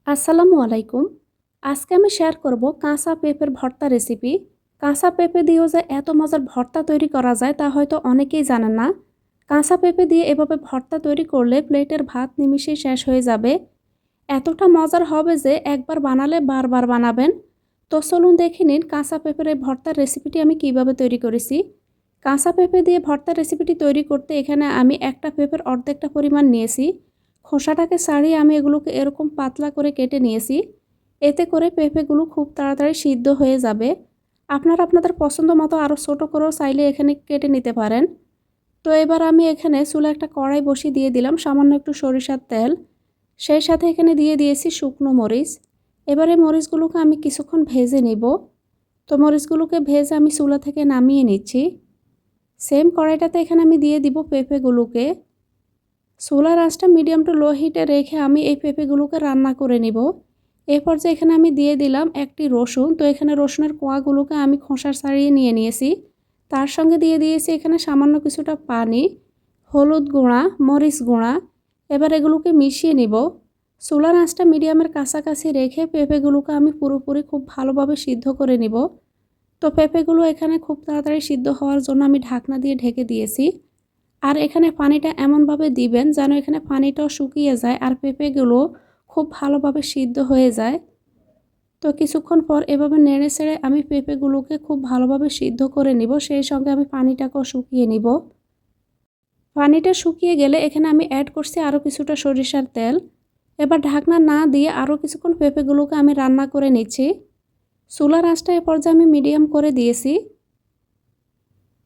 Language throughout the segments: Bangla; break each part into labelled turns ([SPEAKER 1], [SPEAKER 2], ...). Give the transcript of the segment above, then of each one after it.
[SPEAKER 1] আসসালামু আলাইকুম। আজকে আমি শেয়ার করব কাঁচা পেঁপের ভর্তা রেসিপি। কাঁচা পেঁপে দিয়েও যে এত মজার ভর্তা তৈরি করা যায় তা হয়তো অনেকেই জানেন না। কাঁচা পেঁপে দিয়ে এভাবে ভর্তা তৈরি করলে প্লেটের ভাত নিমিষেই শেষ হয়ে যাবে। এতটা মজার হবে যে একবার বানালে বারবার বানাবেন। তো চলুন দেখে নিন কাঁচা পেঁপের এই ভর্তার রেসিপিটি আমি কিভাবে তৈরি করেছি। কাঁচা পেঁপে দিয়ে ভর্তার রেসিপিটি তৈরি করতে এখানে আমি একটা পেঁপের অর্ধেকটা পরিমাণ নিয়েছি। খোসাটাকে ছাড়িয়ে আমি এগুলোকে এরকম পাতলা করে কেটে নিয়েছি। এতে করে পেঁপেগুলো খুব তাড়াতাড়ি সিদ্ধ হয়ে যাবে। আপনারা আপনাদের পছন্দ মতো আরও ছোটো করেও চাইলে এখানে কেটে নিতে পারেন। তো এবার আমি এখানে চুলায় একটা কড়াই বসিয়ে দিয়ে দিলাম সামান্য একটু সরিষার তেল। সেই সাথে এখানে দিয়ে দিয়েছি শুকনো মরিচ। এবারে মরিচগুলোকে আমি কিছুক্ষণ ভেজে নিব। তো মরিচগুলোকে ভেজে আমি চুলা থেকে নামিয়ে নিচ্ছি। সেম কড়াইটাতে এখানে আমি দিয়ে দিব পেঁপেগুলোকে। চুলার আঁচটা মিডিয়াম টু লো হিটে রেখে আমি এই পেঁপেগুলোকে রান্না করে নিব। এই পর্যায়ে এখানে আমি দিয়ে দিলাম একটি রসুন। তো এখানে রসুনের কোয়াগুলোকে আমি খোসা ছাড়িয়ে নিয়েছি। তার সঙ্গে দিয়ে দিয়েছি এখানে সামান্য কিছুটা পানি, হলুদ গুঁড়া, মরিচ গুঁড়া। এবার এগুলোকে মিশিয়ে নিব। চুলার আঁচটা মিডিয়ামের কাছাকাছি রেখে পেঁপেগুলোকে আমি পুরোপুরি খুব ভালোভাবে সিদ্ধ করে নিব। তো পেঁপেগুলো এখানে খুব তাড়াতাড়ি সিদ্ধ হওয়ার জন্য আমি ঢাকনা দিয়ে ঢেকে দিয়েছি। আর এখানে পানিটা এমনভাবে দিবেন যেন এখানে পানিটাও শুকিয়ে যায় আর পেঁপেগুলো খুব ভালোভাবে সিদ্ধ হয়ে যায়। তো কিছুক্ষণ পর এভাবে নেড়ে ছেড়ে আমি পেঁপেগুলোকে খুব ভালোভাবে সিদ্ধ করে নিব। সেই সঙ্গে আমি পানিটাকেও শুকিয়ে নিব। পানিটা শুকিয়ে গেলে এখানে আমি অ্যাড করছি আরও কিছুটা সরিষার তেল। এবার ঢাকনা না দিয়ে আরও কিছুক্ষণ পেঁপেগুলোকে আমি রান্না করে নিচ্ছি। চুলার আঁচটা এ পর্যায়ে আমি মিডিয়াম করে দিয়েছি।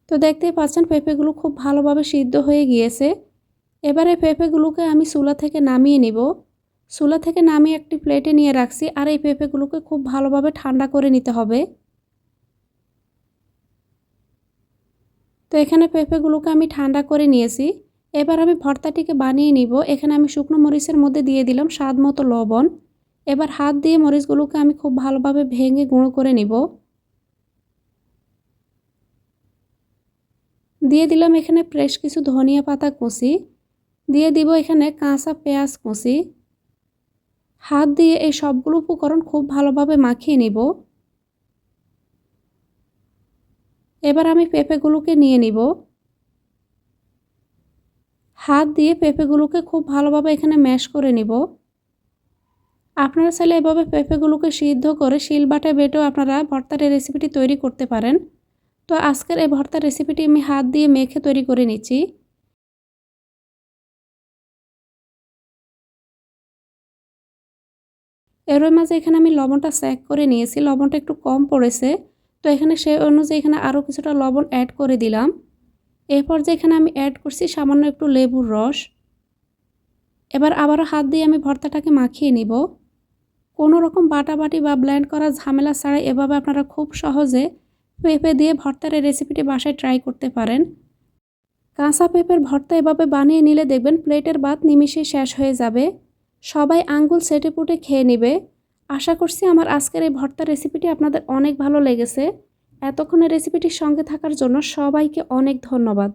[SPEAKER 1] তো দেখতেই পাচ্ছেন পেঁপেগুলো খুব ভালোভাবে সিদ্ধ হয়ে গিয়েছে। এবারে পেঁপেগুলোকে আমি চুলা থেকে নামিয়ে নিব। চুলা থেকে নামিয়ে একটি প্লেটে নিয়ে রাখছি আর এই পেঁপেগুলোকে খুব ভালোভাবে ঠান্ডা করে নিতে হবে। তো এখানে পেঁপেগুলোকে আমি ঠান্ডা করে নিয়েছি। এবার আমি ভর্তাটিকে বানিয়ে নিব। এখানে আমি শুকনো মরিচের মধ্যে দিয়ে দিলাম স্বাদ মতো লবণ। এবার হাত দিয়ে মরিচগুলোকে আমি খুব ভালোভাবে ভেঙে গুঁড়ো করে নিব। দিয়ে দিলাম এখানে ফ্রেশ কিছু ধনিয়া পাতা কুচি। দিয়ে দিব এখানে কাঁচা পেঁয়াজ কুচি। হাত দিয়ে এই সবগুলো উপকরণ খুব ভালোভাবে মাখিয়ে নিব। এবার আমি পেঁপেগুলোকে নিয়ে নিব। হাত দিয়ে পেঁপেগুলোকে খুব ভালোভাবে এখানে ম্যাশ করে নিব। আপনারা চাইলে এভাবে পেঁপেগুলোকে সিদ্ধ করে শিলবাটায় বেটেও আপনারা ভর্তার এই রেসিপিটি তৈরি করতে পারেন। তো আজকের এই ভর্তার রেসিপিটি আমি হাত দিয়ে মেখে তৈরি করে নিচ্ছি। এর মাঝে এখানে আমি লবণটা চেক করে নিয়েছি। লবণটা একটু কম পড়েছে। তো এখানে সেই অনুযায়ী এখানে আরও কিছুটা লবণ অ্যাড করে দিলাম। এরপর যে এখানে আমি অ্যাড করছি সামান্য একটু লেবুর রস। এবার আবারও হাত দিয়ে আমি ভর্তাটাকে মাখিয়ে নিব। কোনো রকম বাটাবাটি বা ব্লেন্ড করা ঝামেলা ছাড়াই এভাবে আপনারা খুব সহজে পেঁপে দিয়ে ভর্তার এই রেসিপিটি বাসায় ট্রাই করতে পারেন। কাঁচা পেঁপের ভর্তা এভাবে বানিয়ে নিলে দেখবেন প্লেটের ভাত নিমিষেই শেষ হয়ে যাবে। সবাই আঙ্গুল চেটেপুটে খেয়ে নেবে। আশা করছি আমার আজকের এই ভর্তার রেসিপিটি আপনাদের অনেক ভালো লেগেছে। এতক্ষণে রেসিপিটির সঙ্গে থাকার জন্য সবাইকে অনেক ধন্যবাদ।